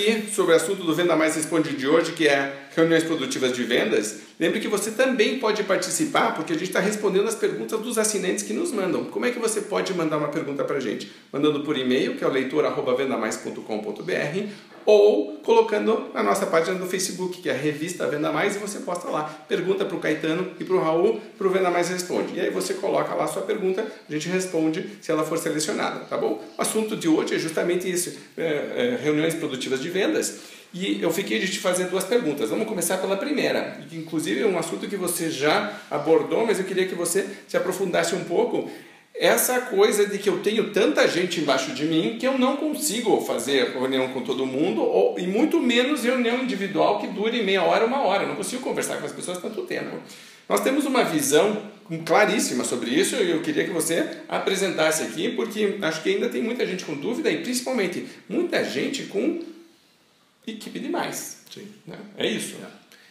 aqui sobre o assunto do Venda Mais Responde de hoje, que é reuniões produtivas de vendas. Lembre que você também pode participar, porque a gente está respondendo as perguntas dos assinantes que nos mandam. Como é que você pode mandar uma pergunta para a gente? Mandando por e-mail, que é o leitor@vendamais.com.br, ou colocando na nossa página do Facebook, que é a revista Venda Mais, e você posta lá. Pergunta para o Caetano e para o Raul, para o Venda Mais Responde. E aí você coloca lá a sua pergunta, a gente responde se ela for selecionada, tá bom? O assunto de hoje é justamente isso, reuniões produtivas de vendas. E eu fiquei de te fazer duas perguntas. Vamos começar pela primeira, que inclusive é um assunto que você já abordou, mas eu queria que você se aprofundasse um pouco. Essa coisa de que eu tenho tanta gente embaixo de mim que eu não consigo fazer reunião com todo mundo, e muito menos reunião individual que dure meia hora, uma hora. Eu não consigo conversar com as pessoas tanto tempo. Nós temos uma visão claríssima sobre isso e eu queria que você apresentasse aqui, porque acho que ainda tem muita gente com dúvida e principalmente muita gente com equipe demais. Sim. Né? É isso.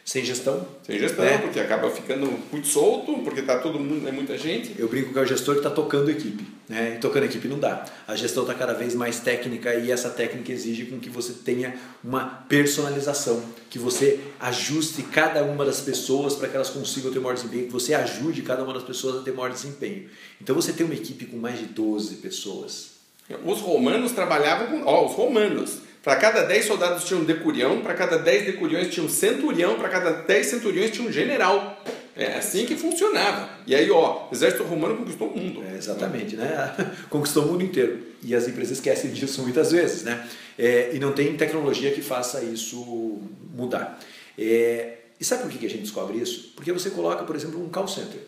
Sem gestão. Sem gestão, porque acaba ficando muito solto, porque está todo mundo, é muita gente. Eu brinco que é o gestor que está tocando a equipe. Né? E tocando a equipe não dá. A gestão está cada vez mais técnica e essa técnica exige com que você tenha uma personalização, que você ajuste cada uma das pessoas para que elas consigam ter maior desempenho, que você ajude cada uma das pessoas a ter maior desempenho. Então você tem uma equipe com mais de 12 pessoas. Os romanos trabalhavam com... os romanos... Para cada 10 soldados tinha um decurião, para cada 10 decuriões tinha um centurião, para cada 10 centuriões tinha um general. É assim que funcionava. E aí, o exército romano conquistou o mundo. Exatamente, né? Conquistou o mundo inteiro. E as empresas esquecem disso muitas vezes, né? E não tem tecnologia que faça isso mudar. E sabe por que a gente descobre isso? Porque você coloca, por exemplo, um call center.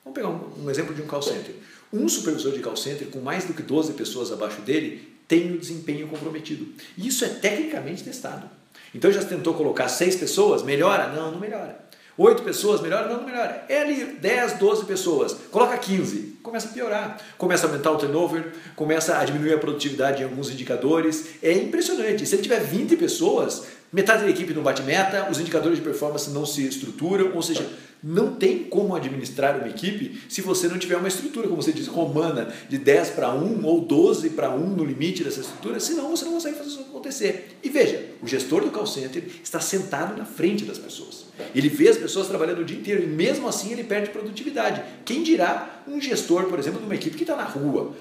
Vamos pegar um exemplo de um call center. Um supervisor de call center com mais do que 12 pessoas abaixo dele tem o desempenho comprometido. E isso é tecnicamente testado. Então já tentou colocar 6 pessoas, melhora? Não, não melhora. 8 pessoas, melhora? Não, não melhora. É ali 10, 12 pessoas, coloca 15, começa a piorar. Começa a aumentar o turnover, começa a diminuir a produtividade em alguns indicadores. É impressionante. Se ele tiver 20 pessoas, metade da equipe não bate meta, os indicadores de performance não se estruturam, ou seja, não tem como administrar uma equipe se você não tiver uma estrutura, como você diz, romana, de 10 para 1 ou 12 para 1 no limite dessa estrutura, senão você não consegue fazer isso acontecer. E veja, o gestor do call center está sentado na frente das pessoas. Ele vê as pessoas trabalhando o dia inteiro e mesmo assim ele perde produtividade. Quem dirá um gestor, por exemplo, de uma equipe que está na rua?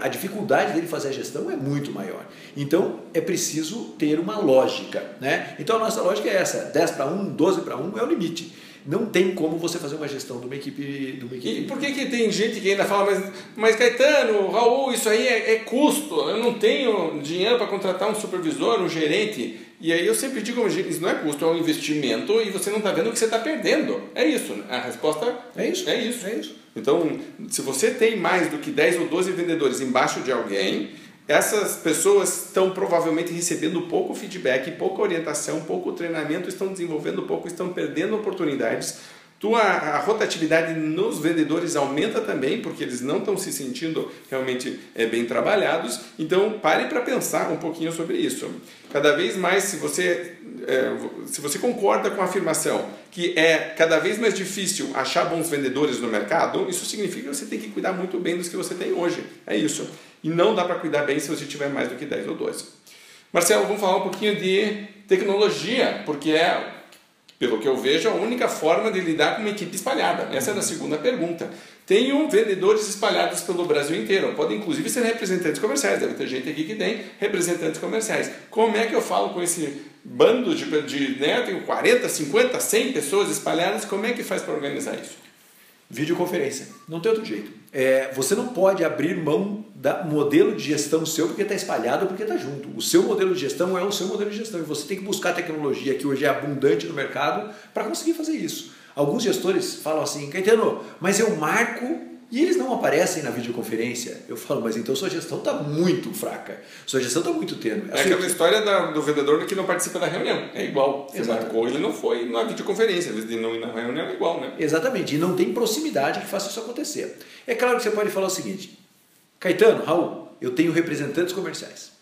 A dificuldade dele fazer a gestão é muito maior. Então é preciso ter uma lógica, né? Então a nossa lógica é essa, 10 para 1, 12 para 1 é o limite. Não tem como você fazer uma gestão de uma equipe. E por que tem gente que ainda fala, mas Caetano, Raul, isso aí é custo, eu não tenho dinheiro para contratar um supervisor, um gerente. E aí eu sempre digo, isso não é custo, é um investimento e você não está vendo o que você está perdendo. É isso, a resposta é isso. É isso. Então, se você tem mais do que 10 ou 12 vendedores embaixo de alguém, essas pessoas estão provavelmente recebendo pouco feedback, pouca orientação, pouco treinamento, estão desenvolvendo pouco, estão perdendo oportunidades. A rotatividade nos vendedores aumenta também, porque eles não estão se sentindo realmente bem trabalhados. Então, pare para pensar um pouquinho sobre isso. Cada vez mais, se você concorda com a afirmação que é cada vez mais difícil achar bons vendedores no mercado, isso significa que você tem que cuidar muito bem dos que você tem hoje. É isso. E não dá para cuidar bem se você tiver mais do que 10 ou 12. Marcelo, vamos falar um pouquinho de tecnologia, porque pelo que eu vejo, a única forma de lidar com uma equipe espalhada. Essa é a segunda pergunta. Tenho vendedores espalhados pelo Brasil inteiro. Podem inclusive ser representantes comerciais. Deve ter gente aqui que tem representantes comerciais. Como é que eu falo com esse bando tenho 40, 50, 100 pessoas espalhadas? Como é que faz para organizar isso? Videoconferência. Não tem outro jeito. Você não pode abrir mão do modelo de gestão seu porque está espalhado ou porque está junto. O seu modelo de gestão é o seu modelo de gestão e você tem que buscar a tecnologia que hoje é abundante no mercado para conseguir fazer isso. Alguns gestores falam assim, Caetano, mas eu marco e eles não aparecem na videoconferência. Eu falo, mas então sua gestão está muito fraca. Sua gestão está muito tênue. É aquela história do vendedor que não participa da reunião. É igual. Você marcou, ele não foi na videoconferência. Às vezes ele não ir na reunião é igual, né? Exatamente. E não tem proximidade que faça isso acontecer. É claro que você pode falar o seguinte, Caetano, Raul, eu tenho representantes comerciais.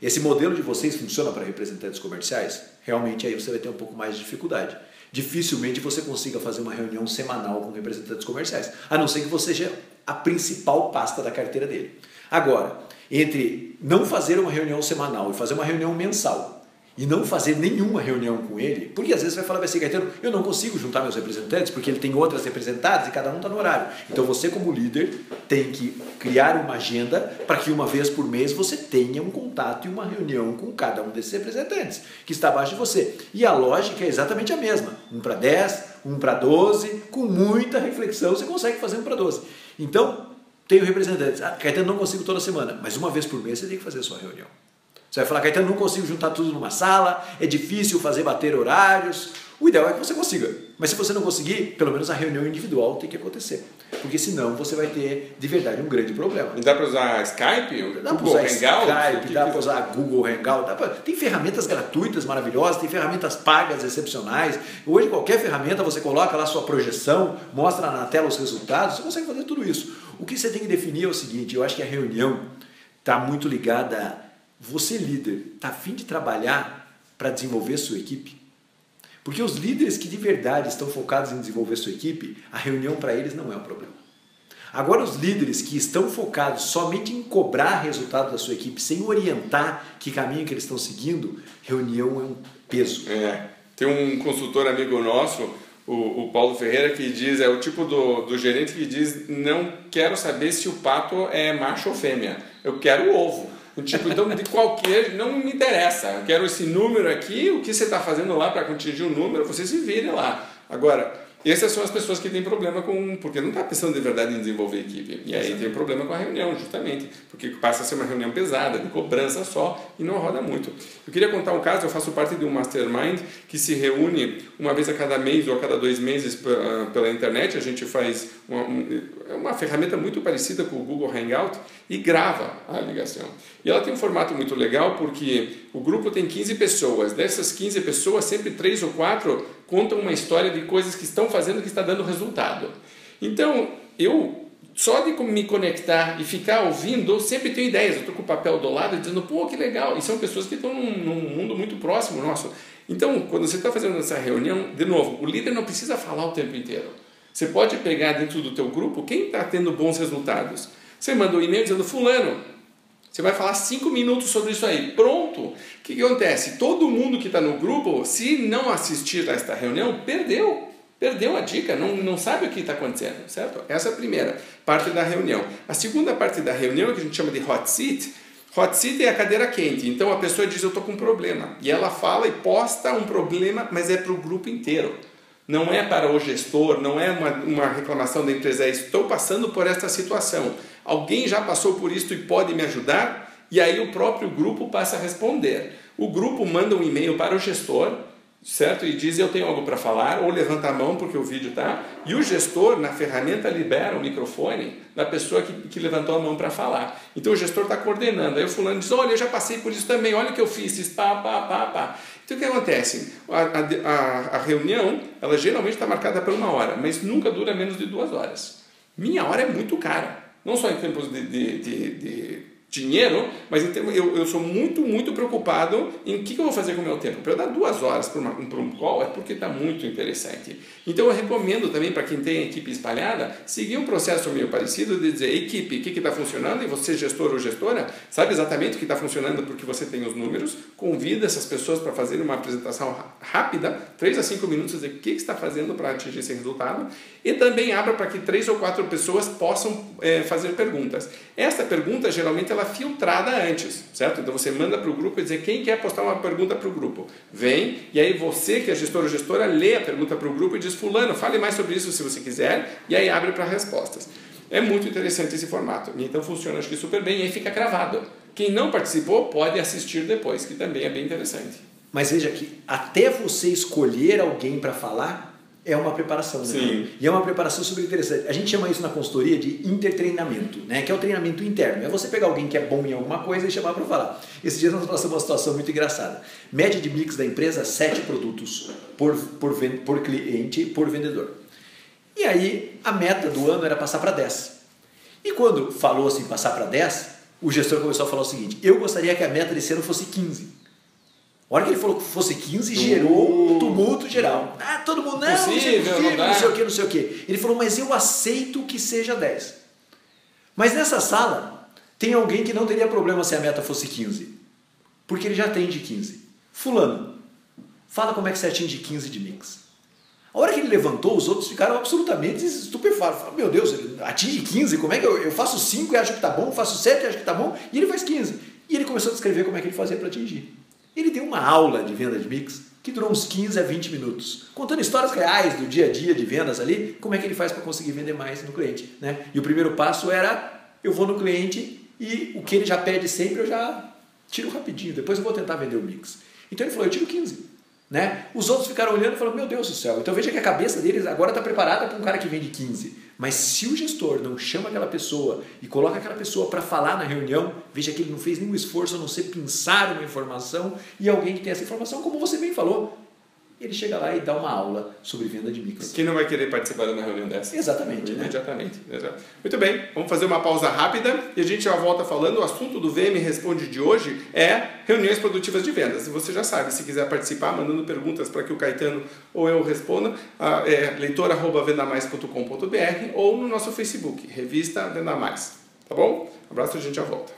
Esse modelo de vocês funciona para representantes comerciais? Realmente aí você vai ter um pouco mais de dificuldade. Dificilmente você consiga fazer uma reunião semanal com representantes comerciais, a não ser que você seja a principal pasta da carteira dele. Agora, entre não fazer uma reunião semanal e fazer uma reunião mensal, e não fazer nenhuma reunião com ele, porque às vezes você vai falar assim, Caetano, eu não consigo juntar meus representantes porque ele tem outras representadas e cada um está no horário. Então você como líder tem que criar uma agenda para que uma vez por mês você tenha um contato e uma reunião com cada um desses representantes que está abaixo de você. E a lógica é exatamente a mesma, 1 para 10, 1 para 12, com muita reflexão você consegue fazer 1 para 12. Então, tenho representantes, Caetano, não consigo toda semana, mas uma vez por mês você tem que fazer a sua reunião. Você vai falar, Caetano, não consigo juntar tudo numa sala, é difícil fazer bater horários. O ideal é que você consiga. Mas se você não conseguir, pelo menos a reunião individual tem que acontecer. Porque senão você vai ter, de verdade, um grande problema. E dá para usar Skype? Dá para usar Skype, dá para usar Google Hangout. Tem ferramentas gratuitas maravilhosas, tem ferramentas pagas excepcionais. Hoje qualquer ferramenta você coloca lá sua projeção, mostra na tela os resultados, você consegue fazer tudo isso. O que você tem que definir é o seguinte, eu acho que a reunião está muito ligada a você, líder, está a fim de trabalhar para desenvolver sua equipe? Porque os líderes que de verdade estão focados em desenvolver sua equipe, a reunião para eles não é um problema. Agora, os líderes que estão focados somente em cobrar resultado da sua equipe, sem orientar que caminho que eles estão seguindo, reunião é um peso. Tem um consultor amigo nosso, o Paulo Ferreira, que diz, é o tipo do gerente que diz, não quero saber se o pato é macho ou fêmea, eu quero o ovo. Tipo, então, de qualquer, não me interessa, eu quero esse número aqui, o que você está fazendo lá para atingir o número, você se vire lá. Agora, essas são as pessoas que têm problema com... Porque não está pensando de verdade em desenvolver equipe. E aí tem problema com a reunião, justamente. Porque passa a ser uma reunião pesada, de cobrança só, e não roda muito. Eu queria contar um caso, eu faço parte de um mastermind que se reúne uma vez a cada mês ou a cada 2 meses pela internet. A gente faz uma ferramenta muito parecida com o Google Hangout e grava a ligação. E ela tem um formato muito legal porque o grupo tem 15 pessoas. Dessas 15 pessoas, sempre 3 ou 4 contam uma história de coisas que estão fazendo que está dando resultado. Então, eu, só de me conectar e ficar ouvindo, eu sempre tenho ideias. Eu estou com o papel do lado dizendo, pô, que legal. E são pessoas que estão num mundo muito próximo nosso. Então, quando você está fazendo essa reunião, de novo, o líder não precisa falar o tempo inteiro. Você pode pegar dentro do teu grupo quem está tendo bons resultados. Você manda um e-mail dizendo, fulano, você vai falar 5 minutos sobre isso aí. Pronto. O que acontece? Todo mundo que está no grupo, se não assistir a esta reunião, perdeu a dica, não sabe o que está acontecendo, certo? Essa é a primeira parte da reunião. A segunda parte da reunião, que a gente chama de hot seat. Hot seat é a cadeira quente. Então a pessoa diz, eu estou com um problema. E ela fala e posta um problema, mas é para o grupo inteiro. Não é para o gestor, não é uma reclamação da empresa, é estou passando por esta situação. Alguém já passou por isso e pode me ajudar? E aí o próprio grupo passa a responder. O grupo manda um e-mail para o gestor, certo? E diz, eu tenho algo para falar, ou levanta a mão porque o vídeo está. E o gestor, na ferramenta, libera o microfone da pessoa que levantou a mão para falar. Então o gestor está coordenando. Aí o fulano diz, olha, eu já passei por isso também, olha o que eu fiz, pá. Então o que acontece? A reunião, ela geralmente está marcada por 1 hora, mas nunca dura menos de 2 horas. Minha hora é muito cara. Não só em termos de dinheiro, mas em termos, eu sou muito preocupado em o que eu vou fazer com o meu tempo. Para eu dar 2 horas para um call é porque está muito interessante. Então eu recomendo também para quem tem equipe espalhada, seguir um processo meio parecido de dizer, equipe, o que está funcionando? E você, gestor ou gestora, sabe exatamente o que está funcionando porque você tem os números, convida essas pessoas para fazer uma apresentação rápida, 3 a 5 minutos, dizer o que está fazendo para atingir esse resultado, e também abra para que 3 ou 4 pessoas possam fazer perguntas. Esta pergunta, geralmente, ela é filtrada antes, certo? Então você manda para o grupo e dizer quem quer postar uma pergunta para o grupo. Vem, e aí você, que é gestor ou gestora, lê a pergunta para o grupo e diz, fulano, fale mais sobre isso se você quiser, e aí abre para respostas. É muito interessante esse formato. Então funciona, acho que super bem, e aí fica gravado. Quem não participou pode assistir depois, que também é bem interessante. Mas veja que até você escolher alguém para falar, é uma preparação, né? Sim. E é uma preparação super interessante. A gente chama isso na consultoria de intertreinamento, né? Que é o treinamento interno. É você pegar alguém que é bom em alguma coisa e chamar para falar. Esses dias nós passamos uma situação muito engraçada. Média de mix da empresa, 7 produtos por cliente, por vendedor. E aí, a meta do ano era passar para 10. E quando falou-se em passar para 10, o gestor começou a falar o seguinte, eu gostaria que a meta desse ano fosse 15. A hora que ele falou que fosse 15, gerou um tumulto geral. Ah, todo mundo, não sei o que. Ele falou, mas eu aceito que seja 10. Mas nessa sala, tem alguém que não teria problema se a meta fosse 15. Porque ele já atende 15. fulano, fala como é que você atinge 15 de mix. A hora que ele levantou, os outros ficaram absolutamente estupefatos. Falaram, meu Deus, ele atinge 15? Como é que eu faço 5 e acho que tá bom, faço 7 e acho que tá bom, e ele faz 15. E ele começou a descrever como é que ele fazia para atingir. Ele deu uma aula de venda de mix que durou uns 15 a 20 minutos, contando histórias reais do dia a dia de vendas ali, como é que ele faz para conseguir vender mais no cliente. Né? E o primeiro passo era, eu vou no cliente e o que ele já pede sempre eu já tiro rapidinho, depois eu vou tentar vender o mix. Então ele falou, eu tiro 15. Né? Os outros ficaram olhando e falaram, meu Deus do céu, então veja que a cabeça deles agora está preparada para um cara que vende 15. Mas se o gestor não chama aquela pessoa e coloca aquela pessoa para falar na reunião, veja que ele não fez nenhum esforço a não ser pensar uma informação e alguém que tem essa informação, como você bem falou, ele chega lá e dá uma aula sobre venda de mix. Quem não vai querer participar de uma reunião dessa? Exatamente. Imediatamente. Né? Muito bem, vamos fazer uma pausa rápida e a gente já volta falando. O assunto do VM Responde de hoje é reuniões produtivas de vendas. E você já sabe, se quiser participar, mandando perguntas para que o Caetano ou eu responda, leitor@vendamais.com.br ou no nosso Facebook, Revista Venda Mais. Tá bom? Um abraço, a gente já volta.